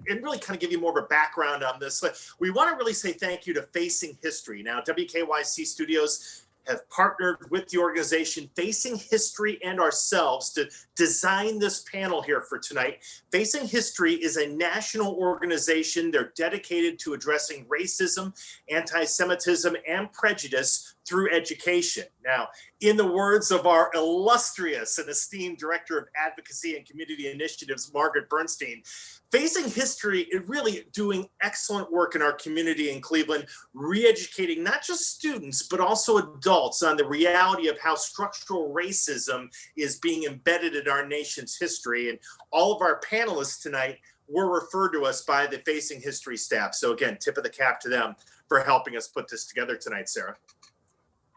and really kind of give you more of a background on this, we want to really say thank you to Facing History. Now, WKYC Studios have partnered with the organization Facing History and ourselves to design this panel here for tonight. Facing History is a national organization. They're dedicated to addressing racism, anti-Semitism, and prejudice through education. Now, in the words of our illustrious and esteemed Director of Advocacy and Community Initiatives, Margaret Bernstein, Facing History is really doing excellent work in our community in Cleveland, re-educating not just students, but also adults on the reality of how structural racism is being embedded in our nation's history. And all of our panelists tonight were referred to us by the Facing History staff. So again, tip of the cap to them for helping us put this together tonight, Sarah.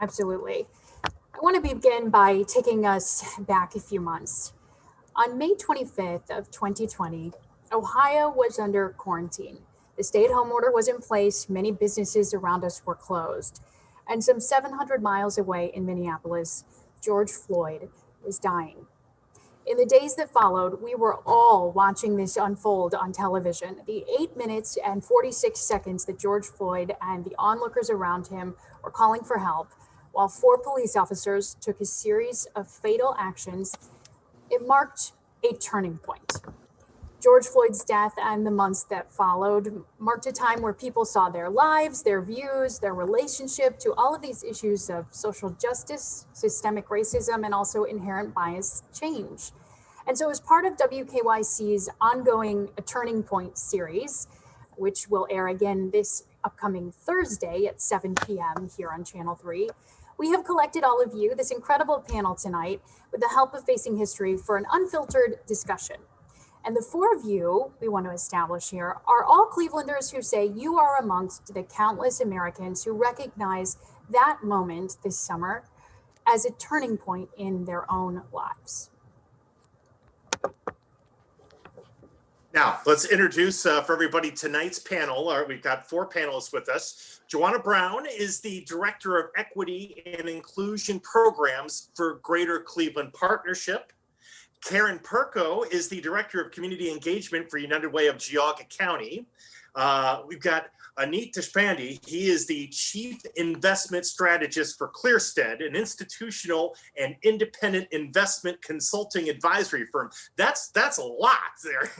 Absolutely. I want to begin by taking us back a few months. On May 25th of 2020, Ohio was under quarantine. The stay-at-home order was in place. Many businesses around us were closed. And some 700 miles away in Minneapolis, George Floyd was dying. In the days that followed, we were all watching this unfold on television. The 8 minutes and 46 seconds that George Floyd and the onlookers around him were calling for help, while 4 police officers took a series of fatal actions, it marked a turning point. George Floyd's death and the months that followed marked a time where people saw their lives, their views, their relationship to all of these issues of social justice, systemic racism, and also inherent bias change. And so as part of WKYC's ongoing A Turning Point series, which will air again this upcoming Thursday at 7 p.m. here on Channel 3, we have collected all of you, this incredible panel tonight, with the help of Facing History for an unfiltered discussion. And the 4 of you we want to establish here are all Clevelanders who say you are amongst the countless Americans who recognize that moment this summer as a turning point in their own lives. Now, let's introduce for everybody tonight's panel. We've got 4 panelists with us. Joanna Brown is the Director of Equity and Inclusion Programs for Greater Cleveland Partnership. Karen Perko is the Director of Community Engagement for United Way of Geauga County. We've got Aneet Deshpande. He is the Chief Investment Strategist for Clearstead, an institutional and independent investment consulting advisory firm. That's a lot there.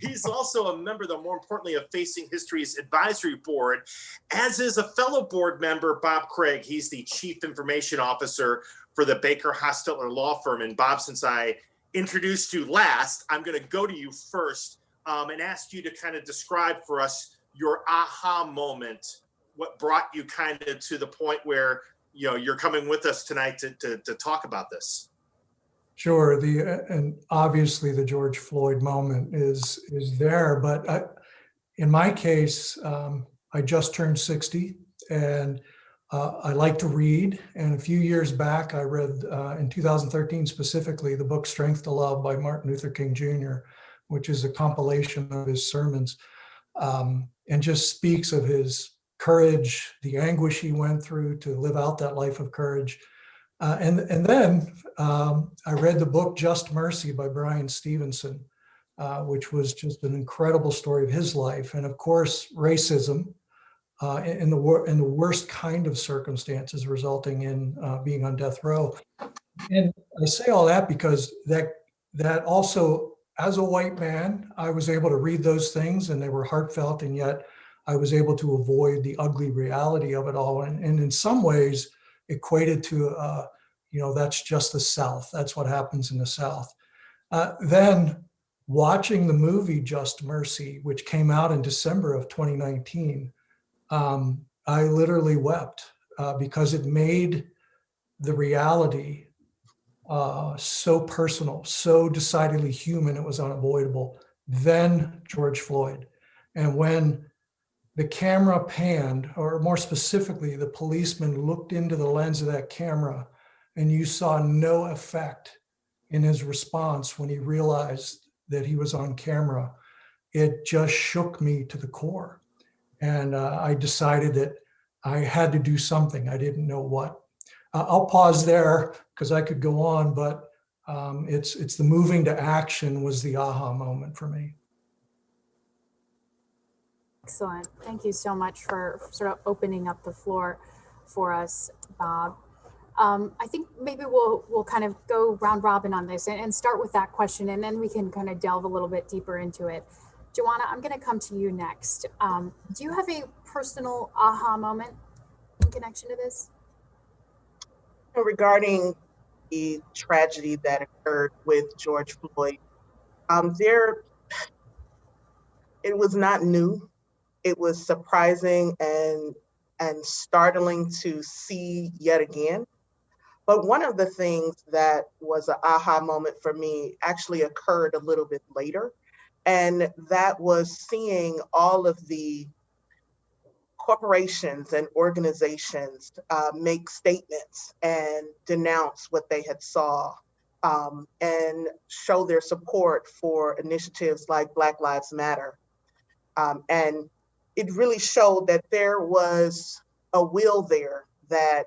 He's also a member, though more importantly, of Facing History's advisory board, as is a fellow board member, Bob Craig. He's the Chief Information Officer for the Baker Hostetler Law Firm. And Bob, since I introduced you last, I'm going to go to you first and ask you to kind of describe for us your aha moment, what brought you kind of to the point where you're coming with us tonight to talk about this. Sure, and obviously the George Floyd moment is there, but in my case, I just turned 60, and I like to read, and a few years back I read, in 2013 specifically, the book Strength to Love by Martin Luther King Jr., which is a compilation of his sermons, and just speaks of his courage, the anguish he went through to live out that life of courage. And then I read the book Just Mercy by Brian Stevenson, which was just an incredible story of his life. And of course, racism, in the worst kind of circumstances, resulting in being on death row. And I say all that because that also, as a white man, I was able to read those things, and they were heartfelt, and yet I was able to avoid the ugly reality of it all. And in some ways, equated to, that's just the South. That's what happens in the South. Then watching the movie Just Mercy, which came out in December of 2019, I literally wept because it made the reality so personal, so decidedly human, it was unavoidable. Then George Floyd. And when the camera panned, or more specifically, the policeman looked into the lens of that camera, and you saw no effect in his response when he realized that he was on camera, it just shook me to the core. And I decided that I had to do something. I didn't know what. I'll pause there because I could go on, but it's the moving to action was the aha moment for me. Excellent. Thank you so much for sort of opening up the floor for us, Bob. I think maybe we'll kind of go round robin on this and start with that question, and then we can kind of delve a little bit deeper into it. Joanna, I'm going to come to you next. Do you have a personal aha moment in connection to this? Regarding the tragedy that occurred with George Floyd, it was not new. It was surprising and startling to see yet again. But one of the things that was an aha moment for me actually occurred a little bit later, and that was seeing all of the corporations and organizations make statements and denounce what they had saw, and show their support for initiatives like Black Lives Matter. And it really showed that there was a will there, that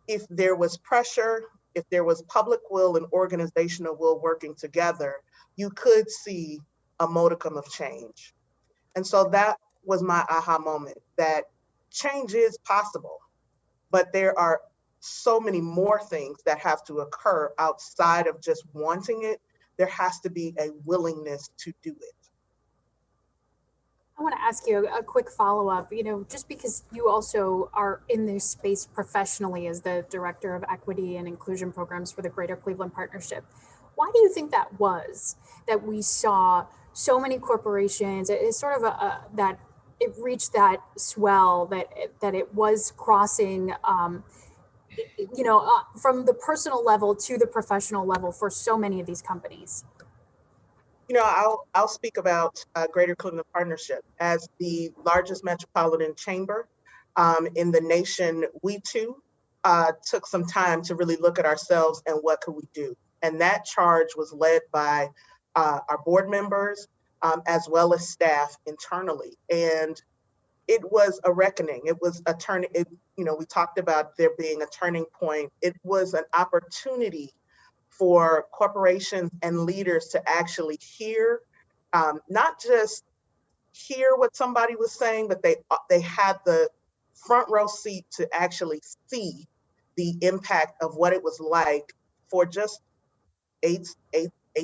if there was pressure, if there was public will and organizational will working together, you could see a modicum of change. And so that was my aha moment, that change is possible, but there are so many more things that have to occur outside of just wanting it. There has to be a willingness to do it. I want to ask you a quick follow-up, just because you also are in this space professionally as the Director of Equity and Inclusion Programs for the Greater Cleveland Partnership. Why do you think that was, that we saw so many corporations? It's sort of that it reached that swell, that it was crossing, from the personal level to the professional level for so many of these companies? I'll speak about Greater Cleveland Partnership as the largest metropolitan chamber in the nation. We too took some time to really look at ourselves and what could we do. And that charge was led by our board members as well as staff internally. And it was a reckoning. It was a turn. We talked about there being a turning point. It was an opportunity for corporations and leaders to actually hear, not just hear what somebody was saying, but they had the front row seat to actually see the impact of what it was like for just eight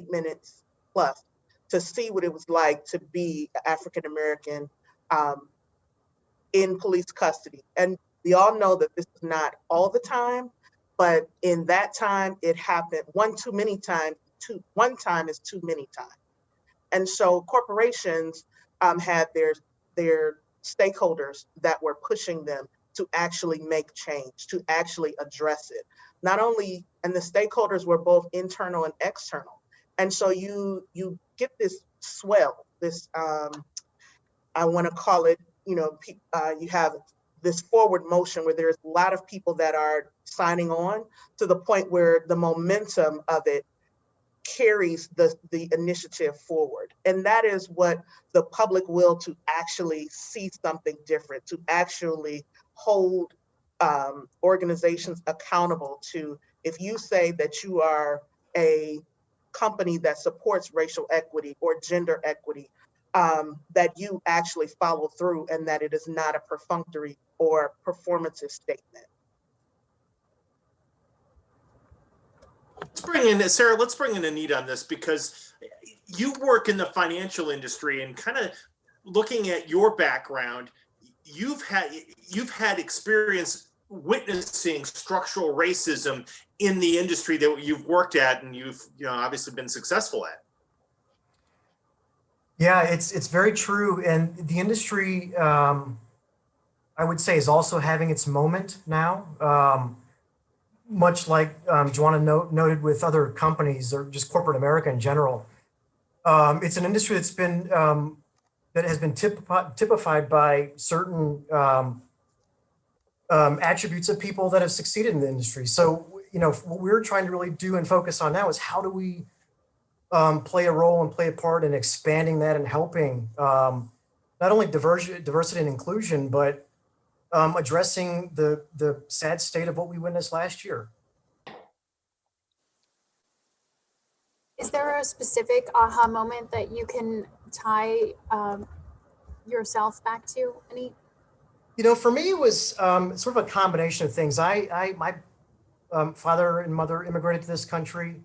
minutes plus, to see what it was like to be African American in police custody. And we all know that this is not all the time, but in that time, it happened one too many times. One time is too many times. And so corporations had their stakeholders that were pushing them to actually make change, to actually address it. Not only, and the stakeholders were both internal and external. And so you get this swell, this, I want to call it, you have this forward motion where there's a lot of people that are signing on, to the point where the momentum of it carries the initiative forward. And that is what the public will, to actually see something different, to actually hold organizations accountable to, if you say that you are a company that supports racial equity or gender equity, that you actually follow through, and that it is not a perfunctory or performative statement. Sarah, let's bring in Anita on this, because you work in the financial industry, and kind of looking at your background, you've had experience witnessing structural racism in the industry that you've worked at, and you've obviously been successful at. Yeah, it's very true. And the industry, I would say, is also having its moment now. Much like Joanna noted with other companies, or just corporate America in general. It's an industry that's been, that has been typified by certain attributes of people that have succeeded in the industry. So, what we're trying to really do and focus on now is, how do we play a role and play a part in expanding that and helping not only diversity and inclusion, but addressing the sad state of what we witnessed last year. Is there a specific aha moment that you can tie yourself back to? Any? For me, it was sort of a combination of things. My father and mother immigrated to this country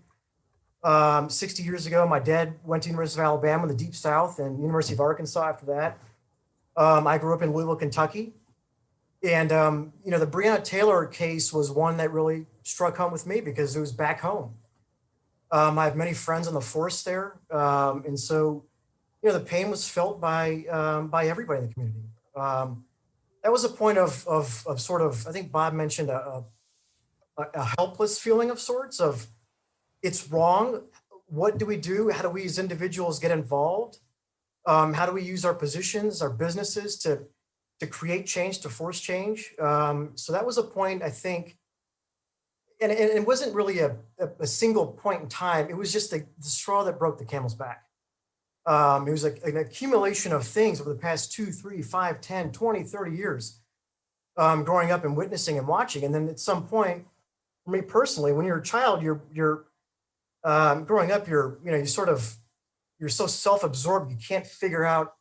60 years ago. My dad went to University of Alabama in the Deep South and University of Arkansas after that. I grew up in Louisville, Kentucky. And, the Breonna Taylor case was one that really struck home with me because it was back home. I have many friends on the force there. And so, the pain was felt by everybody in the community. That was a point of sort of, I think Bob mentioned a helpless feeling of sorts of, it's wrong. What do we do? How do we as individuals get involved? How do we use our positions, our businesses to create change, to force change? So that was a point, I think, and it wasn't really a single point in time. It was just the straw that broke the camel's back. It was like an accumulation of things over the past 2, 3, 5, 10, 20, 30 years, growing up and witnessing and watching. And then at some point, for me personally, when you're a child, you're growing up, you're so self-absorbed, you can't figure out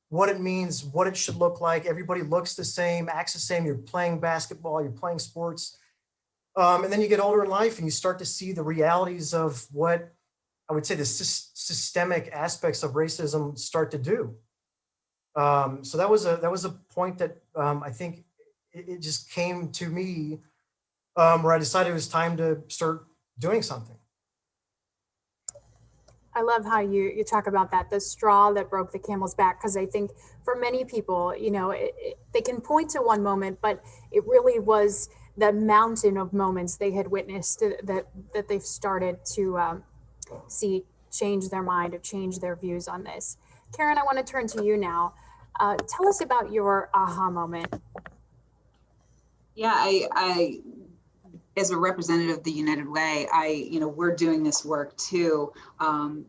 what it means, what it should look like. Everybody looks the same, acts the same. You're playing basketball, you're playing sports. And then you get older in life and you start to see the realities of what I would say the systemic aspects of racism start to do. So that was a point that I think it just came to me where I decided it was time to start doing something. I love how you talk about that, the straw that broke the camel's back, because I think for many people, they can point to one moment, but it really was the mountain of moments they had witnessed that they've started to see change their mind or change their views on this. Karen, I want to turn to you now. Tell us about your aha moment. Yeah, I as a representative of the United Way, we're doing this work too. And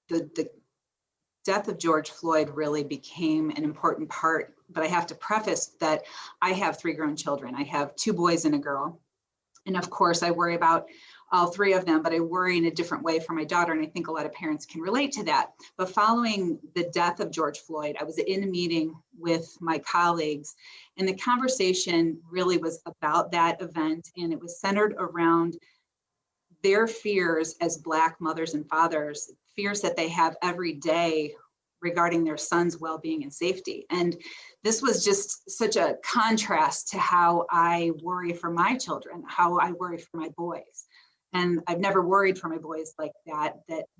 the death of George Floyd really became an important part, but I have to preface that I have 3 grown children. I have 2 boys and a girl. And of course I worry about all 3 of them, but I worry in a different way for my daughter. And I think a lot of parents can relate to that. But following the death of George Floyd, I was in a meeting with my colleagues, and the conversation really was about that event. And it was centered around their fears as Black mothers and fathers, fears that they have every day regarding their sons' well-being and safety. And this was just such a contrast to how I worry for my children, how I worry for my boys. And I've never worried for my boys like that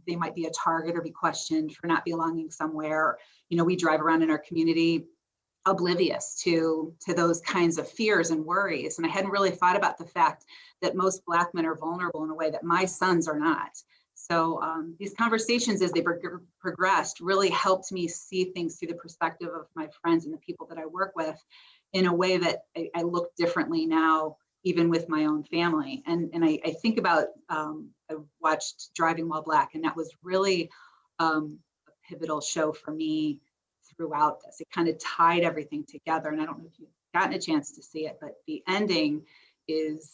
they might be a target or be questioned for not belonging somewhere. We drive around in our community oblivious to those kinds of fears and worries. And I hadn't really thought about the fact that most Black men are vulnerable in a way that my sons are not. So these conversations as they progressed really helped me see things through the perspective of my friends and the people that I work with in a way that I look differently now, even with my own family. And I think about, I watched Driving While Black, and that was really a pivotal show for me throughout this. It kind of tied everything together. And I don't know if you've gotten a chance to see it, but the ending is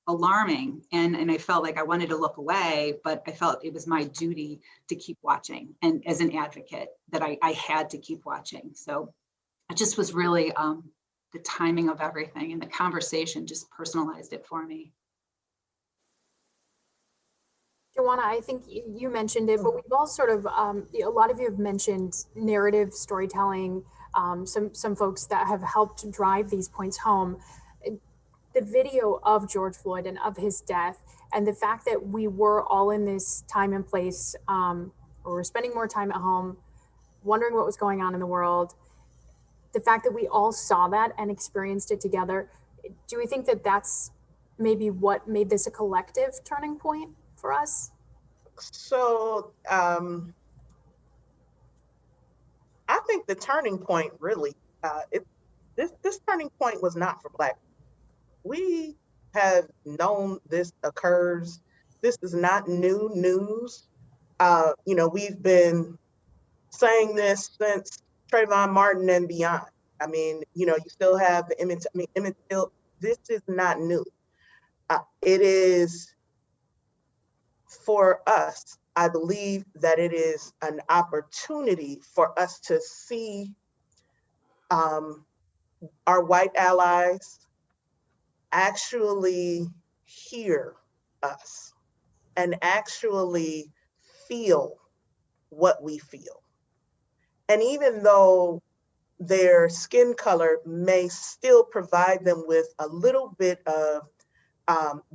alarming. And I felt like I wanted to look away, but I felt it was my duty to keep watching. And as an advocate that I had to keep watching. So it just was really, the timing of everything and the conversation just personalized it for me. Joanna, I think you mentioned it, but we've all sort of, a lot of you have mentioned narrative storytelling, some folks that have helped drive these points home. The video of George Floyd and of his death, and the fact that we were all in this time and place, where we're spending more time at home, wondering what was going on in the world, the fact that we all saw that and experienced it together, do we think that that's maybe what made this a collective turning point for us? So I think the turning point really, this turning point was not for Black. We have known this occurs. This is not new news. We've been saying this since Trayvon Martin and beyond. I mean, you still have the Emmett Till. This is not new. It is for us. I believe that it is an opportunity for us to see our white allies actually hear us and actually feel what we feel. And even though their skin color may still provide them with a little bit of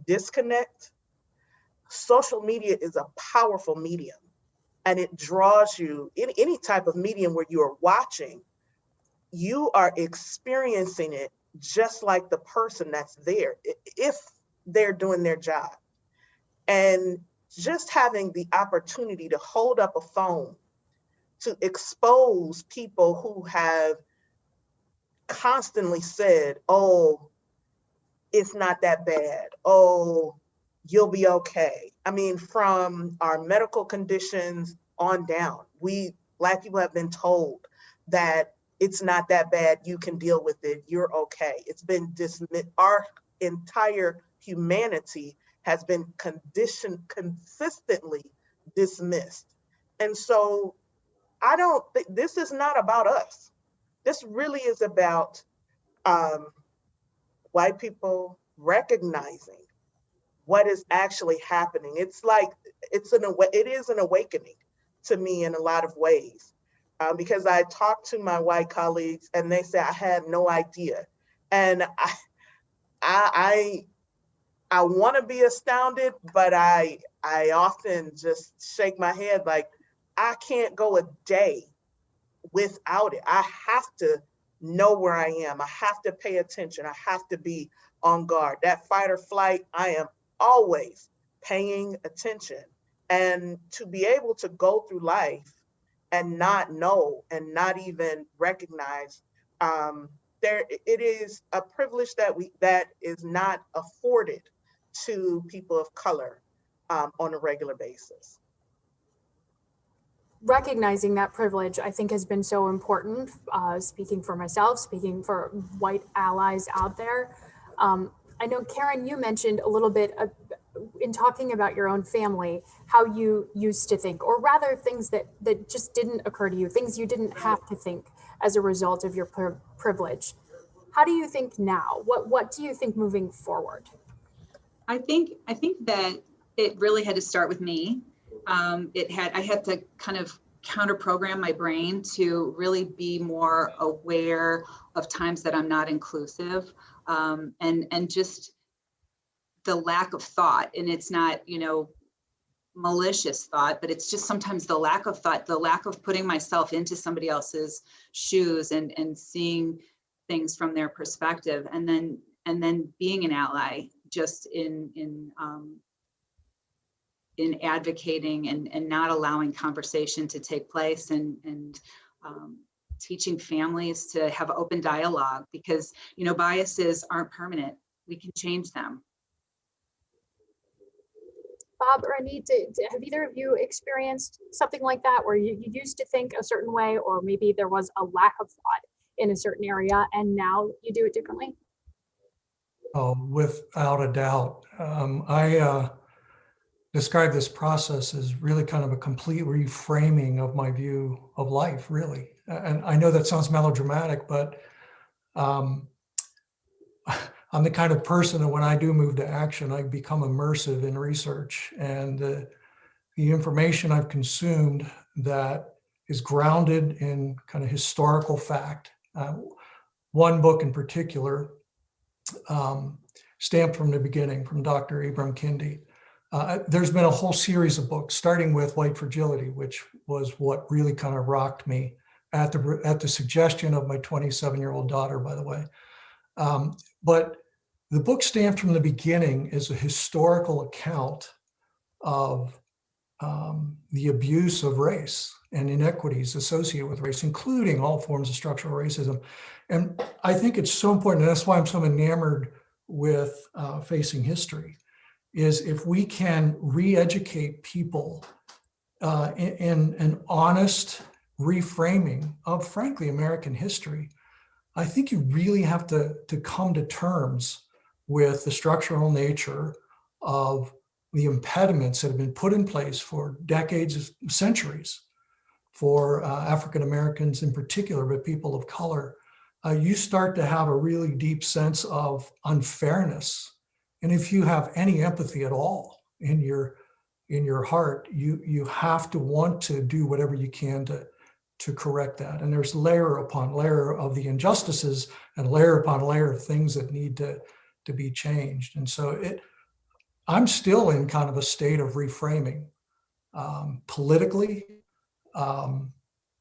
disconnect, social media is a powerful medium, and it draws you in any type of medium where you are watching, you are experiencing it just like the person that's there, if they're doing their job. And just having the opportunity to hold up a phone to expose people who have constantly said, oh, it's not that bad. Oh, you'll be okay. I mean, from our medical conditions on down, we Black people have been told that it's not that bad, you can deal with it, you're okay. It's been dismissed. Our entire humanity has been consistently dismissed. And so I don't think this is not about us. This really is about white people recognizing what is actually happening. It's like, it is an awakening to me in a lot of ways. Because I talk to my white colleagues and they say, I had no idea. And I want to be astounded, but I often just shake my head like, I can't go a day without it. I have to know where I am. I have to pay attention. I have to be on guard. That fight or flight, I am always paying attention. And to be able to go through life and not know and not even recognize, it is a privilege that is not afforded to people of color on a regular basis. Recognizing that privilege, I think, has been so important, speaking for myself, speaking for white allies out there. I know, Karen, you mentioned a little bit in talking about your own family, how you used to think, or rather things that just didn't occur to you, things you didn't have to think as a result of your privilege. How do you think now? What do you think moving forward? I think that it really had to start with me. I had to kind of counter program my brain to really be more aware of times that I'm not inclusive, and just the lack of thought. And it's not, malicious thought, but it's just sometimes the lack of thought, the lack of putting myself into somebody else's shoes and seeing things from their perspective, and then being an ally just in advocating and not allowing conversation to take place, and teaching families to have open dialogue, because biases aren't permanent. We can change them. Bob or Anita, have either of you experienced something like that, where you used to think a certain way, or maybe there was a lack of thought in a certain area and now you do it differently? Oh, without a doubt. I describe this process as really kind of a complete reframing of my view of life, really. And I know that sounds melodramatic, but I'm the kind of person that when I do move to action, I become immersive in research, and the information I've consumed that is grounded in kind of historical fact. One book in particular, Stamped from the Beginning, from Dr. Ibram Kendi. There's been a whole series of books, starting with White Fragility, which was what really kind of rocked me at the suggestion of my 27-year-old daughter, by the way. But the book Stamped from the Beginning is a historical account of the abuse of race and inequities associated with race, including all forms of structural racism. And I think it's so important, and that's why I'm so enamored with Facing History, is if we can re-educate people in an honest reframing of, frankly, American history. I think you really have to come to terms with the structural nature of the impediments that have been put in place for decades, centuries, for African Americans in particular, but people of color, you start to have a really deep sense of unfairness. And if you have any empathy at all in your heart, you have to want to do whatever you can to correct that. And there's layer upon layer of the injustices and layer upon layer of things that need to be changed. And so I'm still in kind of a state of reframing, politically,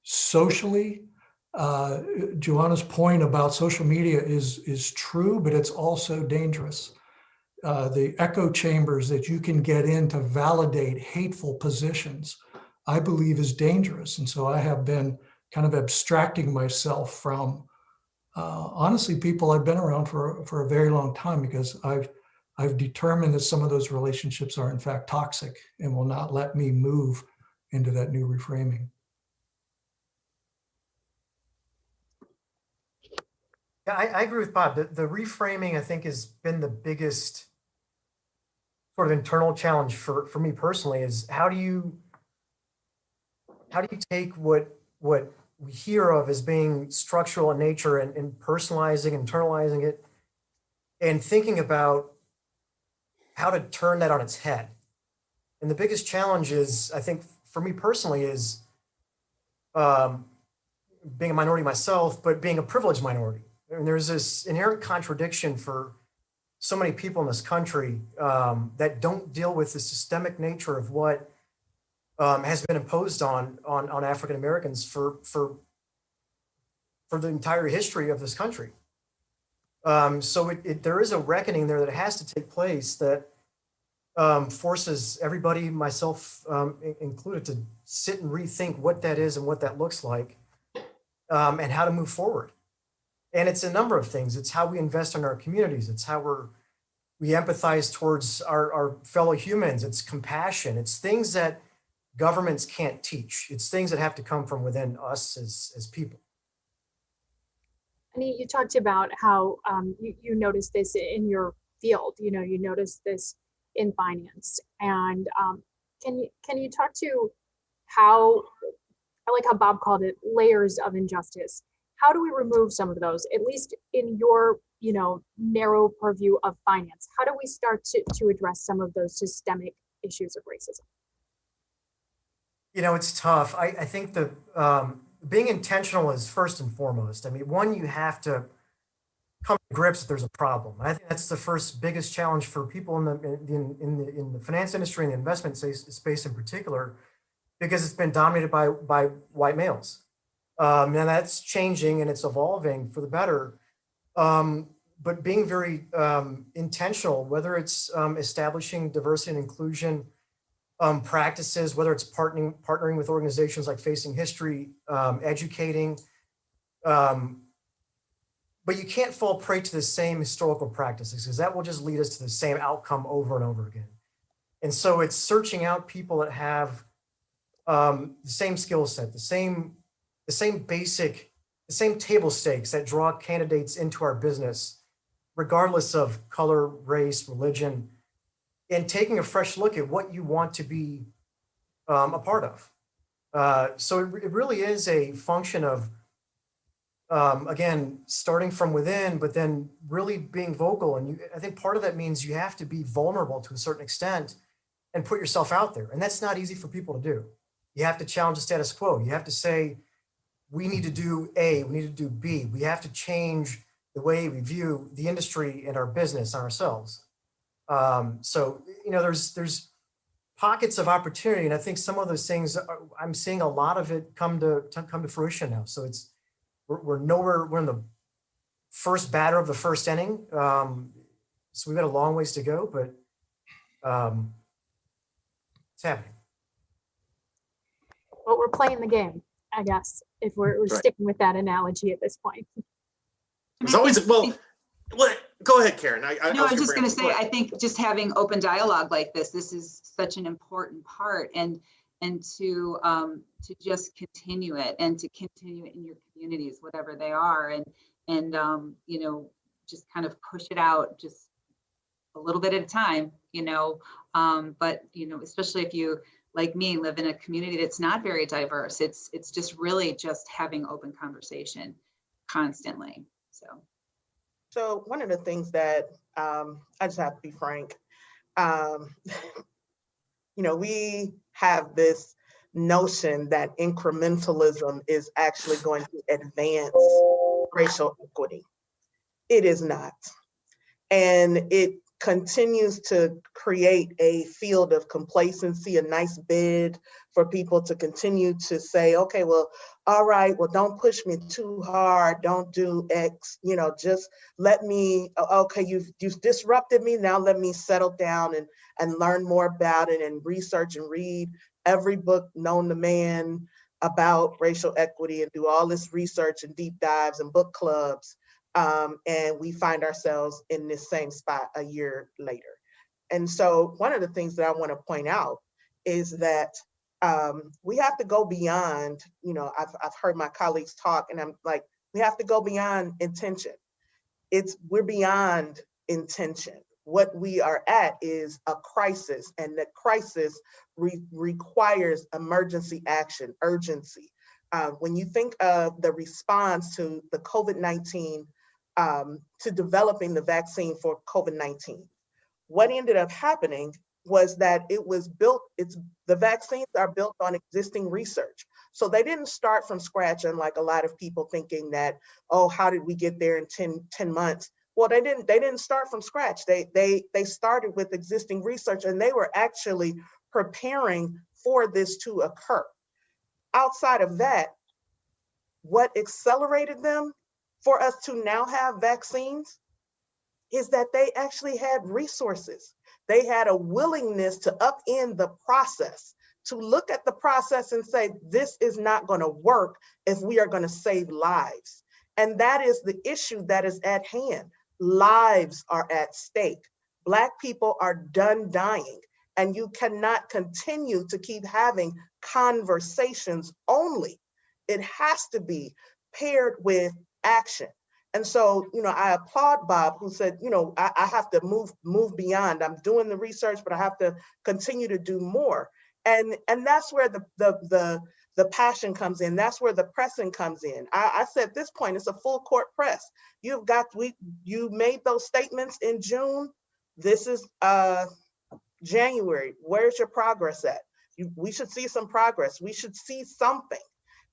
socially. Joanna's point about social media is true, but it's also dangerous. The echo chambers that you can get in to validate hateful positions, I believe, is dangerous. And so I have been kind of abstracting myself from, honestly, people I've been around for a very long time, because I've determined that some of those relationships are in fact toxic and will not let me move into that new reframing. Yeah, I agree with Bob. The reframing, I think, has been the biggest sort of internal challenge for me personally, is how do you take what we hear of as being structural in nature and personalizing, internalizing it, and thinking about how to turn that on its head. And the biggest challenge is, I think, for me personally, is being a minority myself, but being a privileged minority. And there's this inherent contradiction for so many people in this country that don't deal with the systemic nature of what has been imposed on African Americans for the entire history of this country. So there is a reckoning there that has to take place that forces everybody, myself included, to sit and rethink what that is and what that looks like, and how to move forward. And it's a number of things. It's how we invest in our communities. It's how we empathize towards our fellow humans. It's compassion. It's things that governments can't teach. It's things that have to come from within us as people. And you talked about how you noticed this in your field. You know, you noticed this in finance. And can you talk to how, I like how Bob called it, layers of injustice? How do we remove some of those, at least in your, narrow purview of finance? How do we start to address some of those systemic issues of racism? It's tough. I think the being intentional is first and foremost. I mean, one, you have to come to grips that there's a problem. I think that's the first biggest challenge for people in the finance industry and the investment space in particular, because it's been dominated by white males. Now that's changing and it's evolving for the better. But being very intentional, whether it's establishing diversity and inclusion practices, whether it's partnering with organizations like Facing History, educating, but you can't fall prey to the same historical practices, because that will just lead us to the same outcome over and over again. And so it's searching out people that have the same skill set, the same table stakes that draw candidates into our business, regardless of color, race, religion, and taking a fresh look at what you want to be a part of. So it really is a function of, again, starting from within, but then really being vocal. And I think part of that means you have to be vulnerable to a certain extent and put yourself out there. And that's not easy for people to do. You have to challenge the status quo. You have to say, we need to do A, we need to do B. We have to change the way we view the industry and our business and ourselves. So, there's pockets of opportunity. And I think some of those things, I'm seeing a lot of it come to fruition now. So we're in the first batter of the first inning. So we've got a long ways to go, but it's happening. Well, we're playing the game, I guess, if we're right. Sticking with that analogy at this point. There's always, go ahead, Karen. I was just going to say, I think just having open dialogue like this is such an important part, and to just continue it, and to continue it in your communities, whatever they are, and just kind of push it out, just a little bit at a time, but, especially if you, like me, live in a community that's not very diverse, it's just really just having open conversation constantly. So one of the things that I just have to be frank, we have this notion that incrementalism is actually going to advance racial equity. It is not. And it continues to create a field of complacency, a nice bid for people to continue to say, okay, well, all right, well, don't push me too hard. Don't do X, just let me, okay, you've disrupted me. Now let me settle down and learn more about it and research and read every book known to man about racial equity and do all this research and deep dives and book clubs. And we find ourselves in this same spot a year later. And so one of the things that I want to point out is that we have to go beyond, I've heard my colleagues talk and I'm like, we have to go beyond intention. We're beyond intention. What we are at is a crisis, and the crisis requires emergency action, urgency. When you think of the response to the COVID-19, to developing the vaccine for COVID-19, what ended up happening was that the vaccines are built on existing research. So they didn't start from scratch, unlike a lot of people thinking that, oh, how did we get there in 10 months? Well, they didn't start from scratch. They started with existing research, and they were actually preparing for this to occur. Outside of that, what accelerated them for us to now have vaccines is that they actually had resources. They had a willingness to upend the process, to look at the process and say, this is not going to work if we are going to save lives. And that is the issue that is at hand. Lives are at stake. Black people are done dying, and you cannot continue to keep having conversations only. It has to be paired with action. And so, I applaud Bob, who said, I have to move beyond. I'm doing the research, but I have to continue to do more. And that's where the passion comes in. That's where the pressing comes in. I said at this point, it's a full court press. You made those statements in June. This is January. Where's your progress at? We should see some progress. We should see something.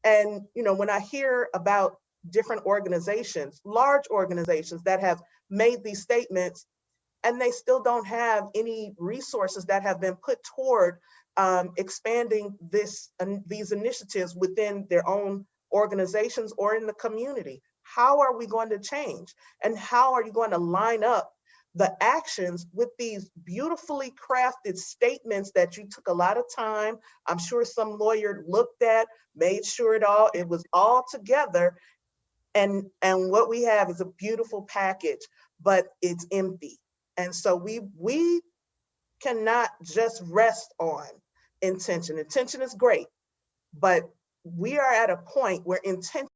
And, when I hear about different organizations, large organizations that have made these statements, and they still don't have any resources that have been put toward expanding these initiatives within their own organizations or in the community. How are we going to change? And how are you going to line up the actions with these beautifully crafted statements that you took a lot of time? I'm sure some lawyer looked at, made sure it was all together. And what we have is a beautiful package, but it's empty. And so we cannot just rest on intention. Intention is great, but we are at a point where intention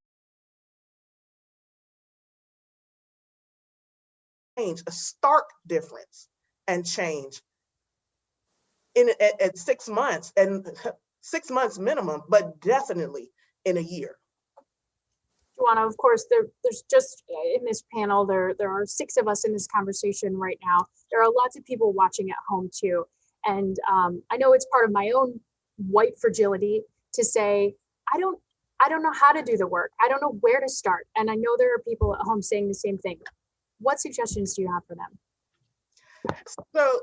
change, a stark difference and change at 6 months, and 6 months minimum, but definitely in a year. Joanna, of course, there's just in this panel, there are 6 of us in this conversation right now. There are lots of people watching at home too. And I know it's part of my own white fragility to say, I don't know how to do the work. I don't know where to start. And I know there are people at home saying the same thing. What suggestions do you have for them? So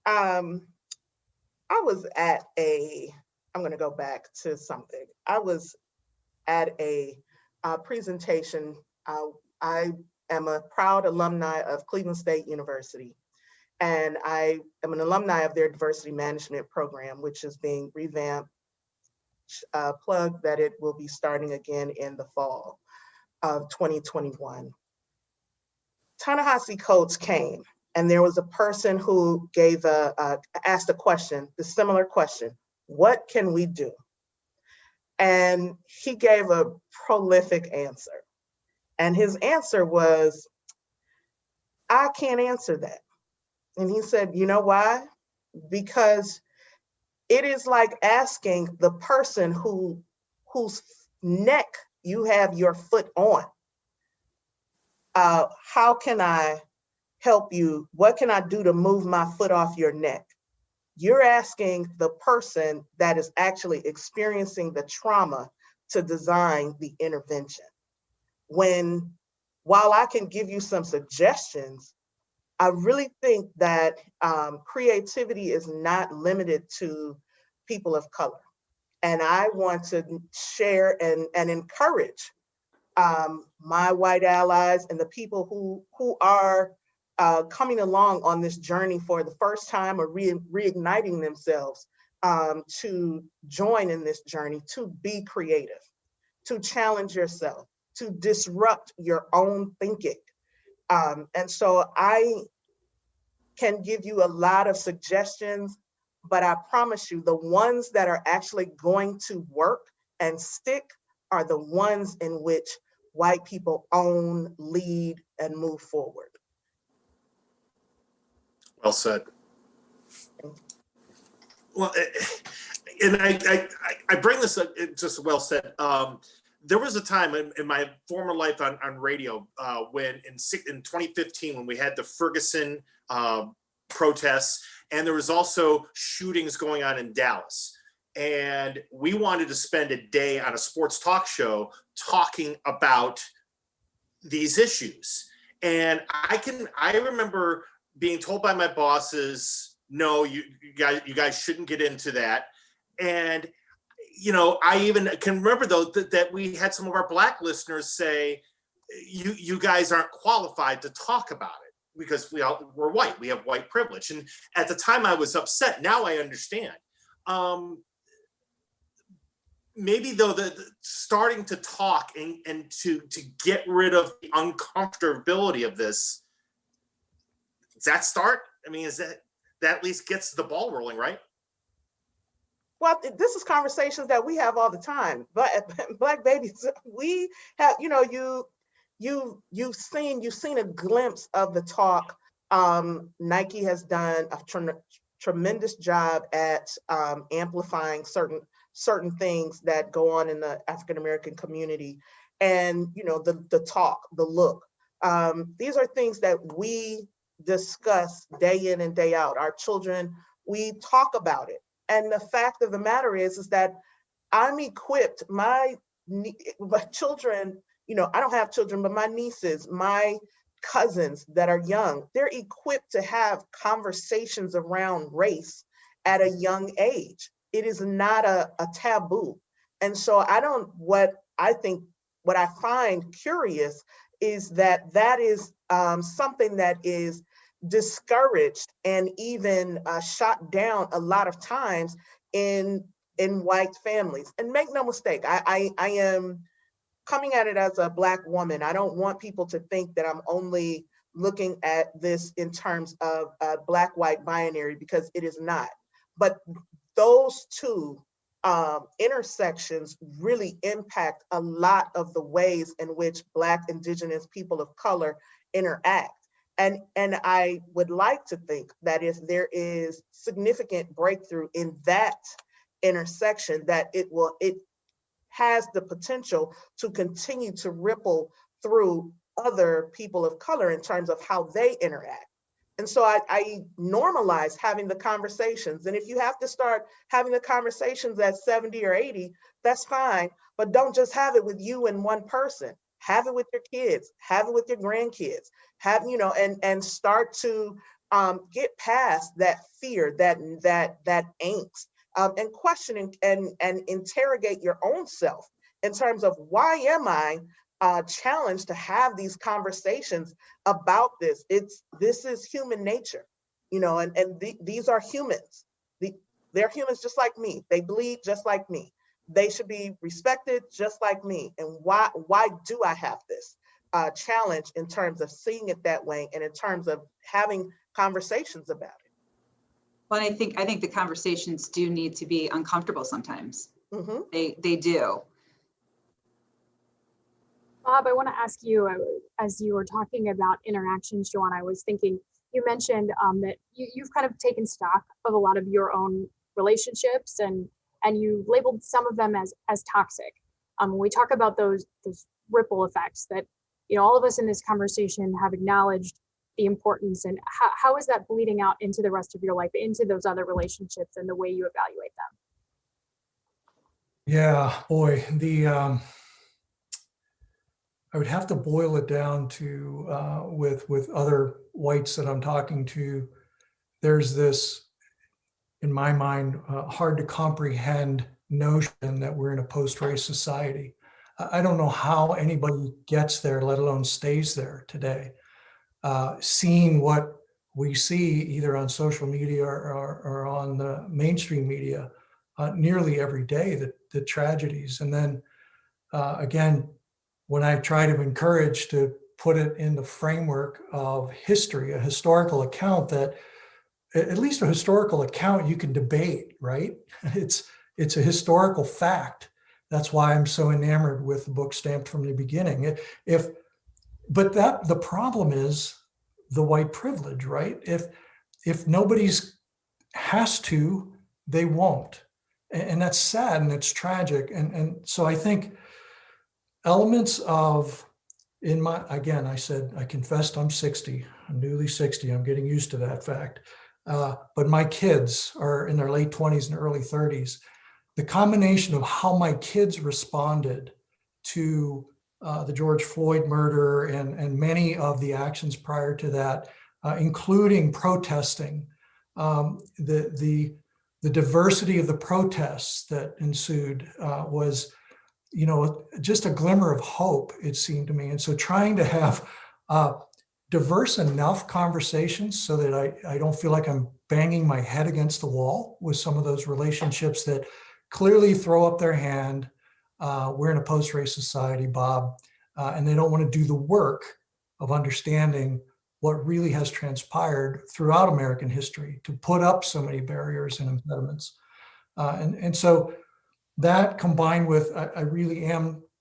I was at I'm going to go back to something. I was at a presentation. I am a proud alumni of Cleveland State University, and I am an alumni of their diversity management program, which is being revamped, plug that it will be starting again in the fall of 2021. Ta-Nehisi Coates came, and there was a person who asked a question, the similar question, what can we do? And he gave a prolific answer. And his answer was, I can't answer that. And he said, you know why? Because it is like asking the person whose neck you have your foot on, how can I help you? What can I do to move my foot off your neck? You're asking the person that is actually experiencing the trauma to design the intervention. While I can give you some suggestions, I really think that creativity is not limited to people of color. And I want to share and encourage my white allies and the people who are coming along on this journey for the first time or reigniting themselves to join in this journey, to be creative, to challenge yourself, to disrupt your own thinking. And so I can give you a lot of suggestions, but I promise you the ones that are actually going to work and stick are the ones in which white people own, lead, and move forward. Well said. Well, and I bring this up, just well said. There was a time in my former life on radio when in 2015, when we had the Ferguson protests, and there was also shootings going on in Dallas. And we wanted to spend a day on a sports talk show talking about these issues. And I remember being told by my bosses, no, you guys shouldn't get into that. And, you know, I even can remember though that we had some of our Black listeners say, you guys aren't qualified to talk about it because we're white, we have white privilege. And at the time I was upset. Now I understand. Maybe though the starting to talk and to get rid of the uncomfortability of this, does that start? I mean, is that at least gets the ball rolling, right? Well, this is conversations that we have all the time. But Black babies, we have, you know, you've seen a glimpse of the talk. Nike has done a tremendous job at amplifying certain things that go on in the African American community, and you know the talk, the look. These are things that we discuss day in and day out. Our children, we talk about it. And the fact of the matter is that I'm equipped, my children, you know, I don't have children, but my nieces, my cousins that are young, they're equipped to have conversations around race at a young age. It is not a taboo. And so what I find curious is that is something that is discouraged and even shot down a lot of times in white families. And make no mistake, I am coming at it as a Black woman. I don't want people to think that I'm only looking at this in terms of Black-white binary, because it is not. But those two intersections really impact a lot of the ways in which Black, Indigenous, people of color interact. And I would like to think that if there is significant breakthrough in that intersection, that it has the potential to continue to ripple through other people of color in terms of how they interact. And so I normalize having the conversations. And if you have to start having the conversations at 70 or 80, that's fine. But don't just have it with you and one person. Have it with your kids, have it with your grandkids, and start to get past that fear, that angst, and question and interrogate your own self in terms of, why am I challenged to have these conversations about this? This is human nature, these are humans. They're humans just like me. They bleed just like me. They should be respected just like me. And why do I have this challenge in terms of seeing it that way and in terms of having conversations about it? Well, I think the conversations do need to be uncomfortable sometimes. Mm-hmm. They do. Bob, I want to ask you, as you were talking about interactions, Joanna, I was thinking, you mentioned that you've kind of taken stock of a lot of your own relationships, and you labeled some of them as toxic. When we talk about those ripple effects that, all of us in this conversation have acknowledged the importance, and how is that bleeding out into the rest of your life, into those other relationships and the way you evaluate them? Yeah, boy, I would have to boil it down to with other whites that I'm talking to. There's this, in my mind, hard to comprehend notion that we're in a post-race society. I don't know how anybody gets there, let alone stays there today. Seeing what we see either on social media or on the mainstream media nearly every day, the tragedies. And then again, when I try to encourage to put it in the framework of history, a historical account, that at least a historical account you can debate, right? It's a historical fact. That's why I'm so enamored with the book Stamped from the Beginning. But the problem is the white privilege, right? If nobody's has to, they won't. And that's sad and it's tragic. And so I think elements of, I said, I confessed I'm 60, I'm newly 60, I'm getting used to that fact. But my kids are in their late 20s and early 30s. The combination of how my kids responded to the George Floyd murder and many of the actions prior to that, including protesting, the diversity of the protests that ensued was, just a glimmer of hope, it seemed to me. And so trying to have diverse enough conversations so that I don't feel like I'm banging my head against the wall with some of those relationships that clearly throw up their hand. We're in a post-race society, Bob, and they don't want to do the work of understanding what really has transpired throughout American history to put up so many barriers and impediments. And so that combined with, I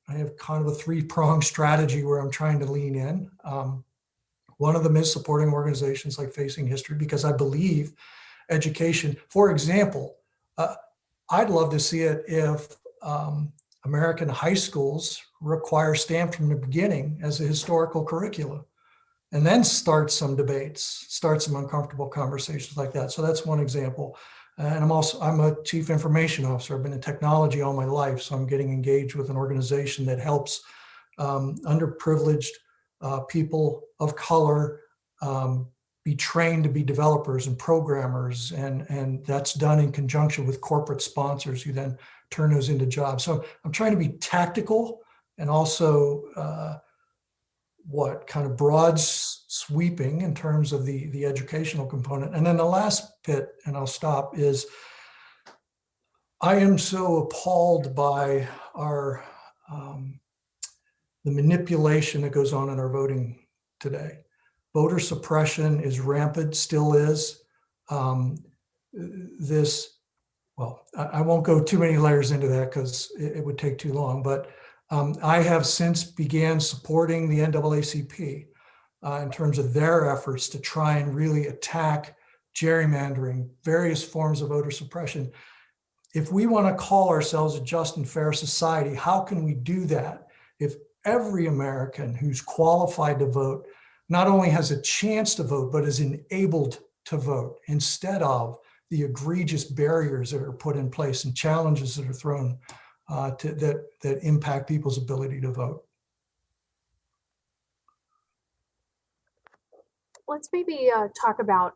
have kind of a three-pronged strategy where I'm trying to lean in. One of them is supporting organizations like Facing History, because I believe education, for example, I'd love to see it if American high schools require Stamped from the Beginning as a historical curriculum, and then start some debates, start some uncomfortable conversations like that. So that's one example. And I'm a chief information officer. I've been in technology all my life. So I'm getting engaged with an organization that helps underprivileged people of color be trained to be developers and programmers. And that's done in conjunction with corporate sponsors who then turn those into jobs. So I'm trying to be tactical and also kind of broad sweeping in terms of the educational component. And then the last bit, and I'll stop, is I am so appalled by the manipulation that goes on in our voting today. Voter suppression is rampant, still is. I won't go too many layers into that because it would take too long, but I have since began supporting the NAACP in terms of their efforts to try and really attack gerrymandering, various forms of voter suppression. If we want to call ourselves a just and fair society, how can we do that if every American who's qualified to vote not only has a chance to vote, but is enabled to vote, instead of the egregious barriers that are put in place and challenges that are thrown that impact people's ability to vote? Let's maybe talk about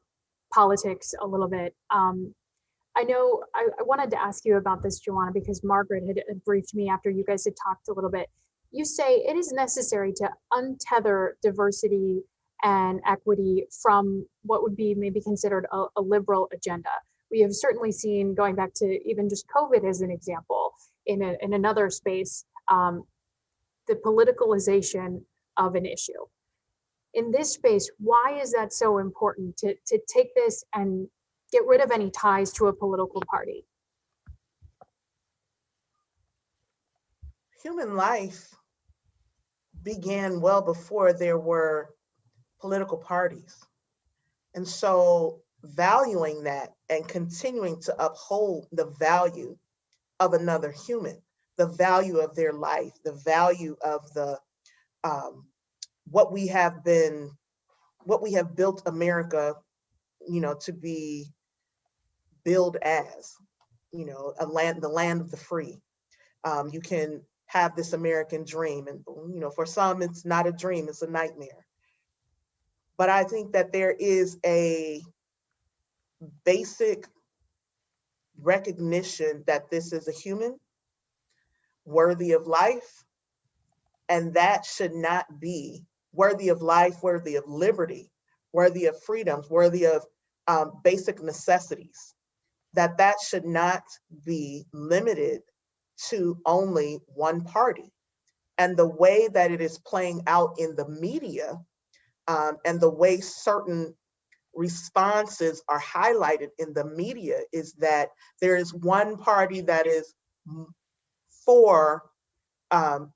politics a little bit. I know I wanted to ask you about this, Joanna, because Margaret had briefed me after you guys had talked a little bit. You say it is necessary to untether diversity and equity from what would be maybe considered a liberal agenda. We have certainly seen, going back to even just COVID as an example, in another space, the politicalization of an issue. In this space, why is that so important to take this and get rid of any ties to a political party? Human life began well before there were political parties. And so valuing that and continuing to uphold the value of another human, the value of their life, the value of the what we have built America, to be billed as, the land of the free. You can have this American dream, and for some it's not a dream, it's a nightmare. But I think that there is a basic recognition that this is a human worthy of life, and that should not be worthy of life, worthy of liberty, worthy of freedoms, worthy of basic necessities, that should not be limited to only one party. And the way that it is playing out in the media, and the way certain responses are highlighted in the media, is that there is one party that is for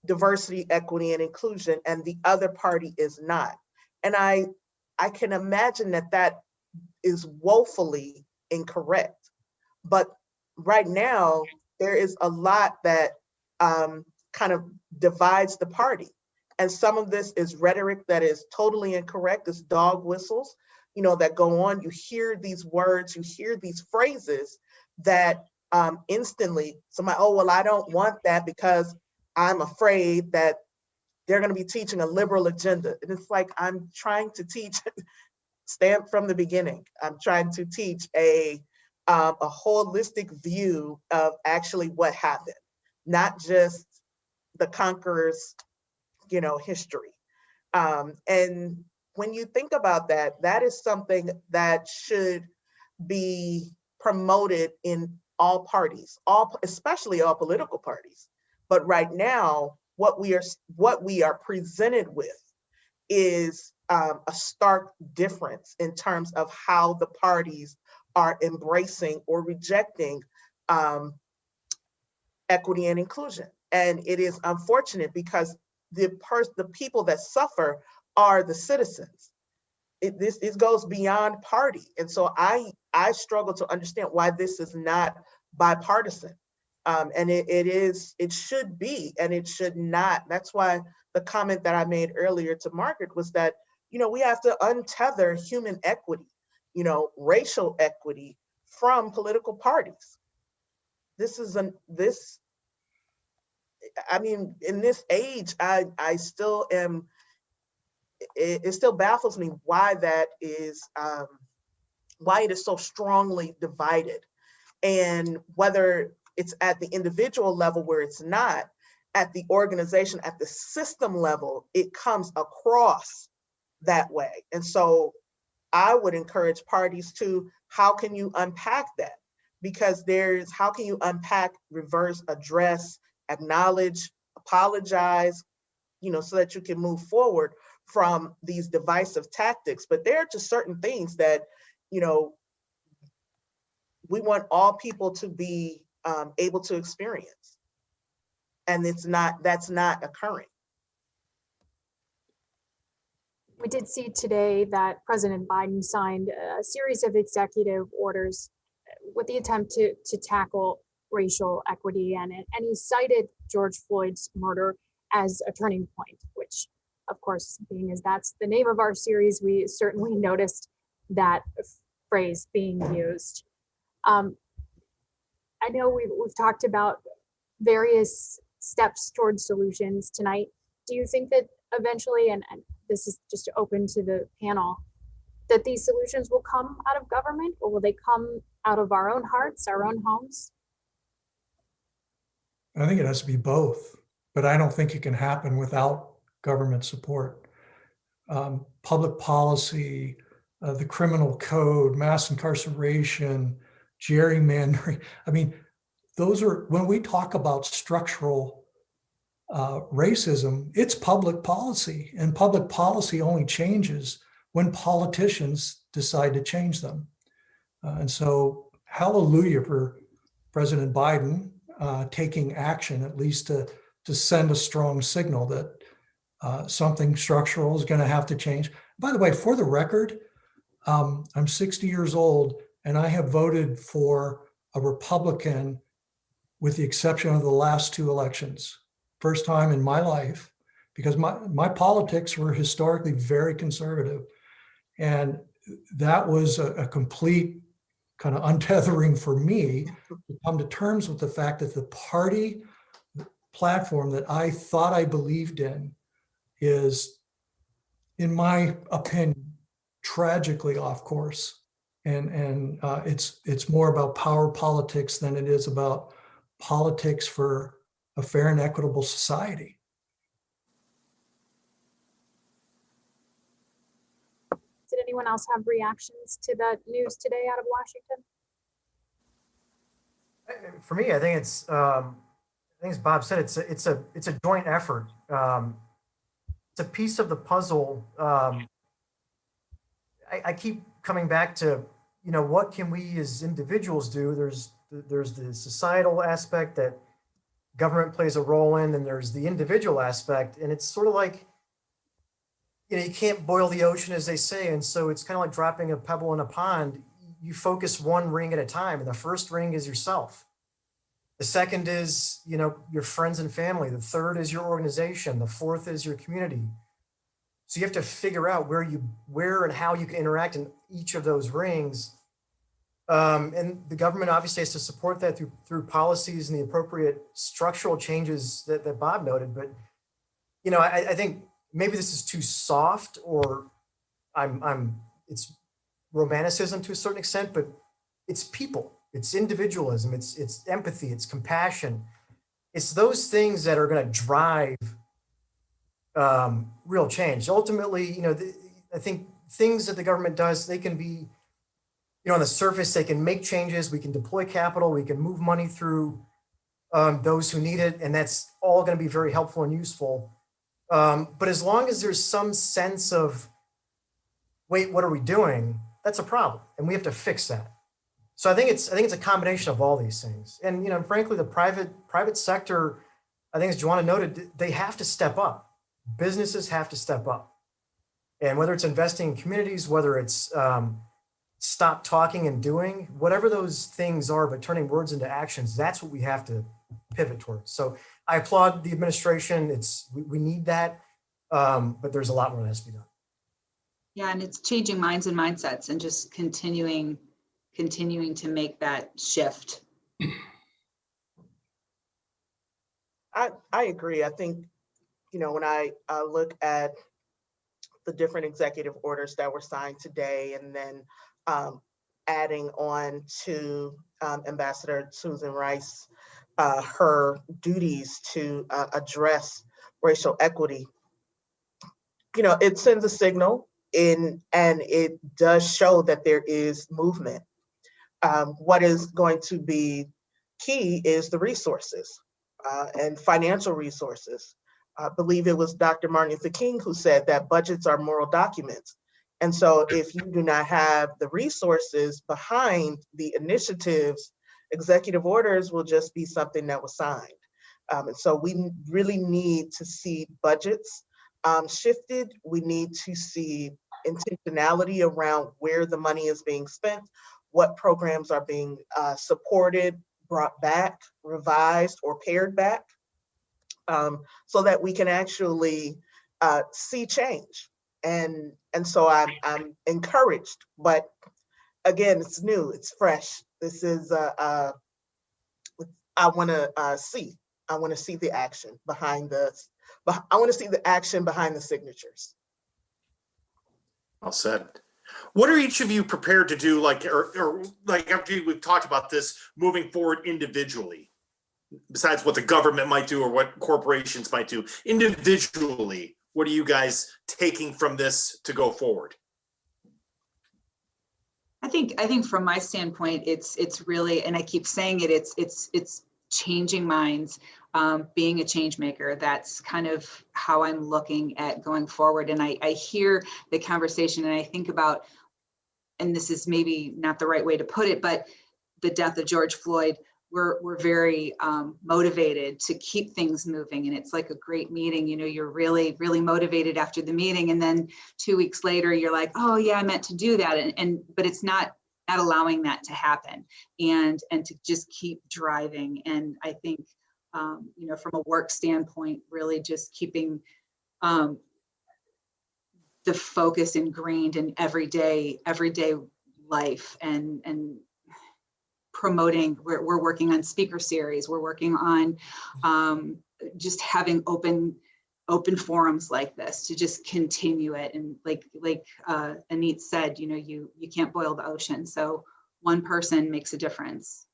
diversity, equity, and inclusion, and the other party is not. And I can imagine that is woefully incorrect. But right now, there is a lot that kind of divides the party. And some of this is rhetoric that is totally incorrect. It's dog whistles, that go on. You hear these words, you hear these phrases that instantly somebody, oh, well, I don't want that because I'm afraid that they're going to be teaching a liberal agenda. And it's like, I'm trying to teach, stand from the beginning. I'm trying to teach a holistic view of actually what happened, not just the conqueror's, history. And when you think about that, that is something that should be promoted in all parties, especially all political parties. But right now, what we are presented with is a stark difference in terms of how the parties are embracing or rejecting equity and inclusion. And it is unfortunate because the people that suffer are the citizens. It goes beyond party. And so I struggle to understand why this is not bipartisan. And it should be, and it should not. That's why the comment that I made earlier to Margaret was that, we have to untether human equity, racial equity from political parties. In this age, I still am, it still baffles me why that is, why it is so strongly divided. And whether it's at the individual level where it's not, at the organization, at the system level, it comes across that way. And so I would encourage parties to, how can you unpack that? Because how can you unpack, reverse, address, acknowledge, apologize, so that you can move forward from these divisive tactics. But there are just certain things that, we want all people to be able to experience. And that's not occurring. We did see today that President Biden signed a series of executive orders with the attempt to tackle racial equity, and he cited George Floyd's murder as a turning point, which, of course, being as that's the name of our series, we certainly noticed that phrase being used. I know we've talked about various steps towards solutions tonight. Do you think that eventually, and this is just open to the panel, that these solutions will come out of government, or will they come out of our own hearts, our own homes? I think it has to be both, but I don't think it can happen without government support. Public policy, the criminal code, mass incarceration, gerrymandering. I mean, those are, when we talk about structural racism, it's public policy, and public policy only changes when politicians decide to change them. And so hallelujah for President Biden taking action, at least to send a strong signal that something structural is going to have to change. By the way, for the record, I'm 60 years old and I have voted for a Republican with the exception of the last 2 elections. First time in my life, because my politics were historically very conservative. And that was a complete kind of untethering for me to come to terms with the fact that the party platform that I thought I believed in is, in my opinion, tragically off course. And it's more about power politics than it is about politics for a fair and equitable society. Did anyone else have reactions to the news today out of Washington? For me, I think it's as Bob said, it's a joint effort. It's a piece of the puzzle. I keep coming back to, what can we as individuals do? There's the societal aspect that government plays a role in, and there's the individual aspect, and it's sort of like, you can't boil the ocean, as they say, and so it's kind of like dropping a pebble in a pond. You focus one ring at a time, and the first ring is yourself. The second is, your friends and family. The third is your organization. The fourth is your community. So you have to figure out where and how you can interact in each of those rings. And the government obviously has to support that through policies and the appropriate structural changes that Bob noted. But, I think maybe this is too soft, or it's romanticism to a certain extent, but it's people, it's individualism, it's empathy, it's compassion. It's those things that are going to drive real change. Ultimately, I think things that the government does, they can be, on the surface, they can make changes. We can deploy capital. We can move money through those who need it. And that's all going to be very helpful and useful. But as long as there's some sense of, wait, what are we doing? That's a problem. And we have to fix that. So I think it's a combination of all these things. And, frankly, the private sector, I think as Joanna noted, they have to step up. Businesses have to step up. And whether it's investing in communities, whether it's stop talking and doing, whatever those things are, but turning words into actions, that's what we have to pivot towards. So I applaud the administration. We need that, but there's a lot more that has to be done. Yeah, and it's changing minds and mindsets and just continuing to make that shift. I agree. I think, when I look at the different executive orders that were signed today, and then adding on to Ambassador Susan Rice, her duties to address racial equity, it sends a signal and it does show that there is movement. What is going to be key is the resources and financial resources. I believe it was Dr. Martin Luther King who said that budgets are moral documents. And so if you do not have the resources behind the initiatives, executive orders will just be something that was signed. And so we really need to see budgets shifted. We need to see intentionality around where the money is being spent, what programs are being supported, brought back, revised, or pared back, so that we can actually see change. And so I'm encouraged, but again, it's new, it's fresh. This is I want to see the action behind the signatures. Well said. What are each of you prepared to do, or after we've talked about this, moving forward individually, besides what the government might do or what corporations might do? Individually, what are you guys taking from this to go forward? I think from my standpoint, it's really, and I keep saying it, it's changing minds, being a change maker. That's kind of how I'm looking at going forward. And I hear the conversation and I think about, and this is maybe not the right way to put it, but the death of George Floyd, we're very motivated to keep things moving. And it's like a great meeting, you know, you're really, really motivated after the meeting. And then 2 weeks later, you're like, oh yeah, I meant to do that. But it's not allowing that to happen, and to just keep driving. And I think, you know, from a work standpoint, really just keeping the focus ingrained in everyday life, and promoting. We're working on speaker series. We're working on just having open forums like this to just continue it. And like Anit said, you know, you can't boil the ocean. So one person makes a difference.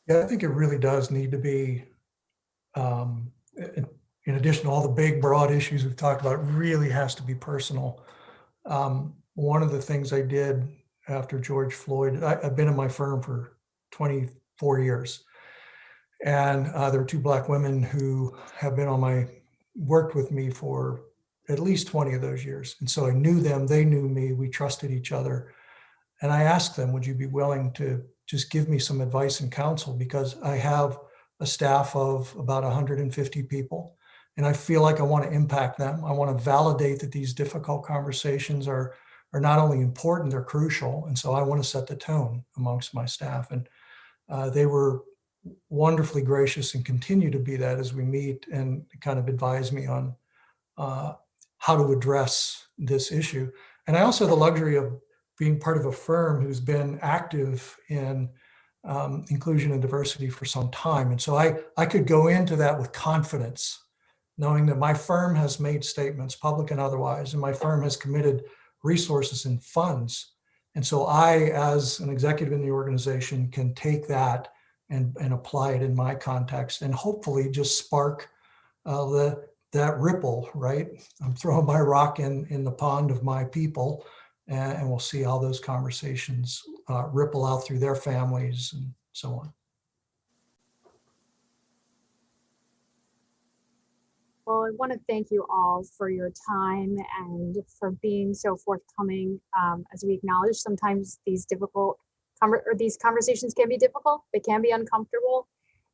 Yeah, I think it really does need to be, in addition to all the big, broad issues we've talked about, it really has to be personal. One of the things I did after George Floyd, I've been in my firm for 24 years. And there were two Black women who have been worked with me for at least 20 of those years. And so I knew them, they knew me, we trusted each other. And I asked them, would you be willing to just give me some advice and counsel? Because I have a staff of about 150 people, and I feel like I want to impact them. I want to validate that these difficult conversations are not only important, they're crucial. And so I want to set the tone amongst my staff. And they were wonderfully gracious and continue to be that as we meet, and kind of advise me on how to address this issue. And I also have the luxury of being part of a firm who's been active in inclusion and diversity for some time. And so I could go into that with confidence, knowing that my firm has made statements, public and otherwise, and my firm has committed resources and funds. And so I, as an executive in the organization, can take that and apply it in my context, and hopefully just spark that ripple, right? I'm throwing my rock in the pond of my people, and we'll see how those conversations ripple out through their families and so on. Well, I want to thank you all for your time and for being so forthcoming. As we acknowledge, sometimes these these conversations can be difficult. They can be uncomfortable.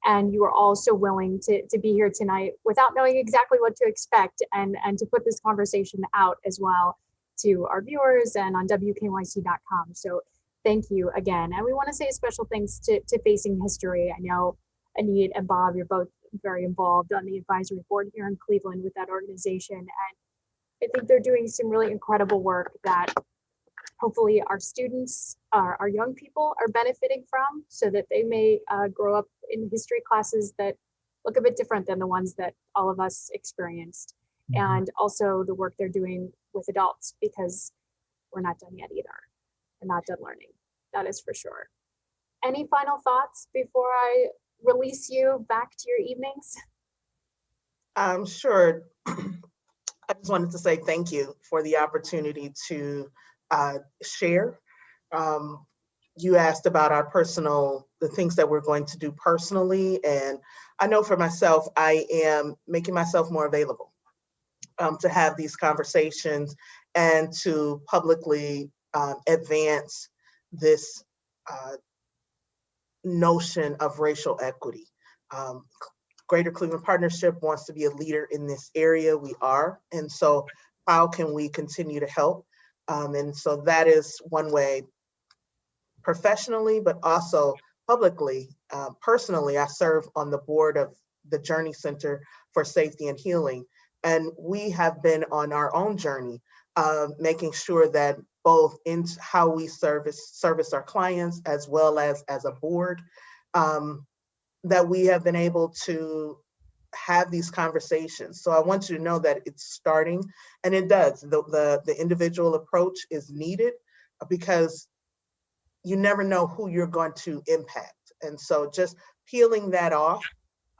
And you are all so willing to be here tonight without knowing exactly what to expect, and to put this conversation out as well to our viewers and on WKYC.com. So thank you again. And we want to say a special thanks to Facing History. I know Anit and Bob, you're both very involved on the advisory board here in Cleveland with that organization. And I think they're doing some really incredible work that hopefully our students, our young people are benefiting from, so that they may grow up in history classes that look a bit different than the ones that all of us experienced. Mm-hmm. And also the work they're doing with adults, because we're not done yet either. We're not done learning, that is for sure. Any final thoughts before I release you back to your evenings? Sure. I just wanted to say thank you for the opportunity to share. You asked about the things that we're going to do personally. And I know for myself, I am making myself more available to have these conversations and to publicly advance this notion of racial equity. Greater Cleveland Partnership wants to be a leader in this area. We are. And so how can we continue to help? And so that is one way, professionally, but also publicly. Personally, I serve on the board of the Journey Center for Safety and Healing. And we have been on our own journey, making sure that both in how we service our clients, as well as a board, that we have been able to have these conversations. So I want you to know that it's starting, and it does. The individual approach is needed, because you never know who you're going to impact. And so just peeling that off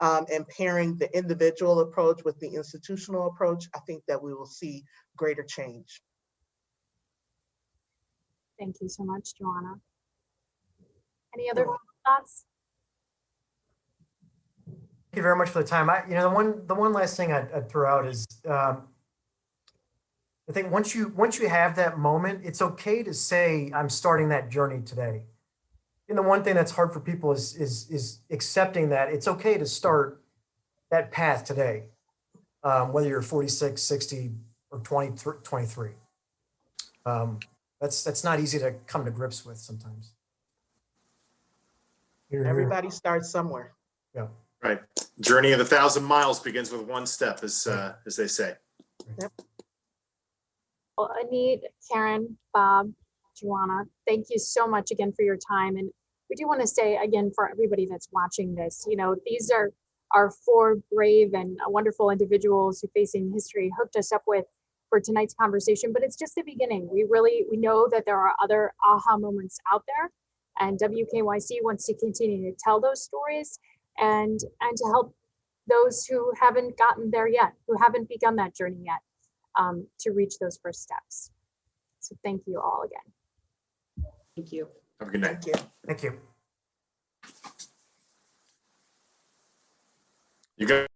and pairing the individual approach with the institutional approach, I think that we will see greater change. Thank you so much, Joanna. Any other thoughts? Thank you very much for the time. The one last thing I'd throw out is, I think once you have that moment, it's okay to say, I'm starting that journey today. And the one thing that's hard for people is accepting that it's okay to start that path today, whether you're 46, 60, or 23. That's not easy to come to grips with sometimes. Here, here. Everybody starts somewhere. Yeah. Right. Journey of 1,000 miles begins with one step, as they say. Well, Anit, Karen, Bob, Joanna, thank you so much again for your time. And we do want to say again for everybody that's watching this, you know, these are our four brave and wonderful individuals who Facing History hooked us up with for tonight's conversation, but it's just the beginning. We know that there are other aha moments out there, and WKYC wants to continue to tell those stories and to help those who haven't gotten there yet, who haven't begun that journey yet, to reach those first steps. So thank you all again. Thank you. Have a good night. Thank you. Thank you. You got